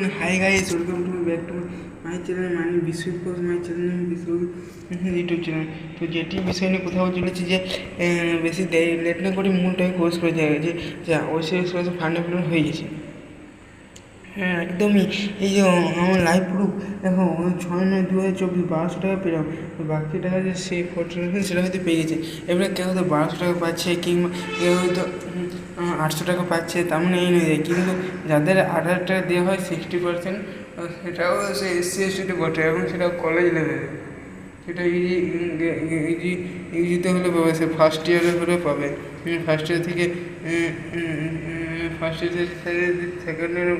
Hi guys, welcome to back to my channel मानी Biswajit Ghosh my channel Biswajit YouTube channel. तो যেটি বিষয় নিয়ে কথা বলছি যে বেশি লেট না করে মূলটাকে কোর্স করে দেওয়া গেছে যে অবশ্যই ফান্ডামেন্টাল হয়ে গেছে। হ্যাঁ একদমই। এই যে আমার লাইভ প্রুফ দেখো 6/9/2024 1200 টাকা পেলাম, বাকি টাকা যে সেই ফটো সেটা হয়তো পেয়ে গেছে। এবারে কেউ হয়তো 1200 টাকা পাচ্ছে কিংবা কেউ হয়তো 800 টাকা পাচ্ছে, তার মানে এই নয়। কিন্তু যাদের 8,000 টাকা দেওয়া হয় 60%, সেটাও সে SC ST বটে এবং সেটাও কলেজ লেভেলে। সেটা ইজিতে হলে পাবে, সে ফার্স্ট ইয়ারে হলে পাবে। ফার্স্ট ইয়ার থেকে সেকেন্ড ইয়ার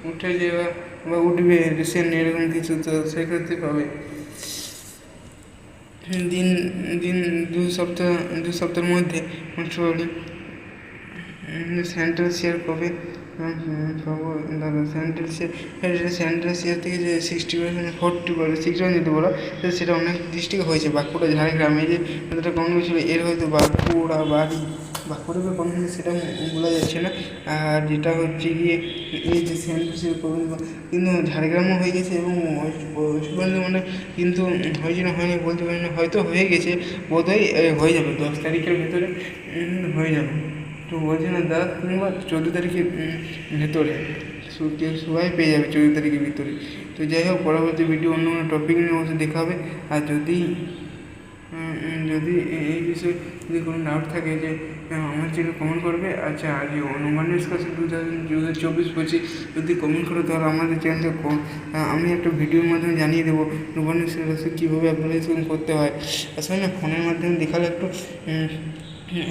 উঠে যাওয়া বা উঠবে রিসেন্ট এরকম কিছু, তো সেক্ষেত্রে পাবে। দিন দিন দু সপ্তাহের মধ্যে সেন্ট্রাল শেয়ার পাবে। পাবো দাদা সেন্ট্রাল শেয়ার থেকে যে 60% 40% যদি বলো, তো সেটা অনেক ডিস্ট্রিক্ট হয়েছে। বাঁকুড়া, ঝাড়গ্রামে যে এতটা কম ছিল, এর হয়তো বাঁকুড়া বাঁকুড়া কম হয়েছে সেটা বলা যাচ্ছে না। আর যেটা হচ্ছে গিয়ে এই যে সেন্ট্রাল শেয়ার পাবে, কিন্তু ঝাড়গ্রামও হয়ে গেছে এবং ওয়েস্ট বর্ধমানে কিন্তু হয়েছে না হয়নি বলতে পারি না, হয়তো হয়ে গেছে, বোধহয় হয়ে যাবে 10 তারিখের ভিতরে হয়ে যাবে। তো বলছি না 10 কিংবা 14 তারিখের ভেতরে সবাই পেয়ে যাবে 14 তারিখের ভিতরে। তো যাই হোক, পরবর্তী ভিডিও অন্য কোনো টপিক নিয়ে অবশ্যই দেখা হবে। আর যদি এই বিষয়ে যদি কোনো ডাউট থাকে যে আমার চ্যানেল কমেন্ট করবে। আচ্ছা, আর যে অনুমান ডিসকাশন 2024-25 যদি কমেন্ট করে, তাহলে আমাদের চ্যানেলটা আমি একটা ভিডিওর মাধ্যমে জানিয়ে দেবো অনুমান ডিসকাশন কীভাবে অ্যাপ্লিকেশন করতে হয়। আসলে না ফোনের মাধ্যমে দেখালে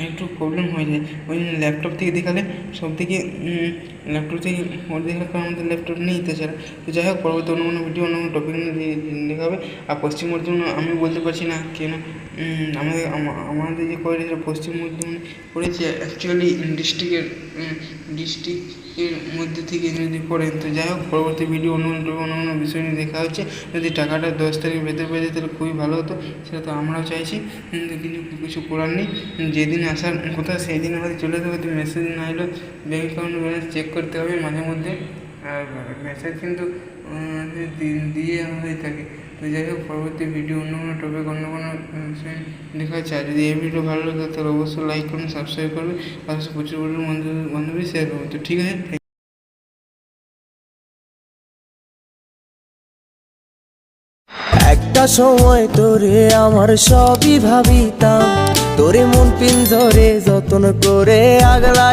একটু প্রবলেম হয়ে যায়, ওই জন্য ল্যাপটপ থেকে দেখালে সব থেকে ল্যাপটপ থেকে ওর দেখালে, কারণ আমাদের ল্যাপটপ নেই তাছাড়া। তো যাই হোক, পরবর্তী অন্য কোনো ভিডিও অন্য কোনো টপিক নিয়ে দেখা হবে। আর পশ্চিম বর্ধমান আমি বলতে পারছি না কেন, আমাদের যে কলেজ পশ্চিম বর্ধমানে পড়েছে অ্যাকচুয়ালি ডিস্ট্রিক্টের মধ্যে থেকে যদি পড়েন। তো যাই হোক, পরবর্তী ভিডিও অন্য কোনো বিষয় নিয়ে দেখা হচ্ছে। যদি টাকাটা 10 তারিখের ভেতরে পেয়ে যায় তাহলে খুবই ভালো হতো, সেটা তো আমরাও চাইছি। কিন্তু কিছু করার নেই, যেদিন আসার কথা সেই দিন আমাদের চলে যেতে হবে। মেসেজ না এলেও ব্যাঙ্ক অ্যাকাউন্ট ব্যালেন্স চেক করতে হবে মাঝে মধ্যে, আর মেসেজ কিন্তু দিয়ে হয়ে থাকে। তো যাই হোক, পরবর্তী ভিডিও অন্য কোনো টপিক অন্য কোনো বিষয় দেখা হচ্ছে। আর যদি এই ভিডিও ভালো লাগে তাহলে অবশ্যই লাইক করুন, সাবস্ক্রাইব করবে, আর প্রচুর বন্ধুদের শেয়ার করবে। তো ঠিক আছে। একটা সময় তোরে আমার সবই ভাবিতাম, তোরে মন পিঞ্জরে যতন করে আগলায়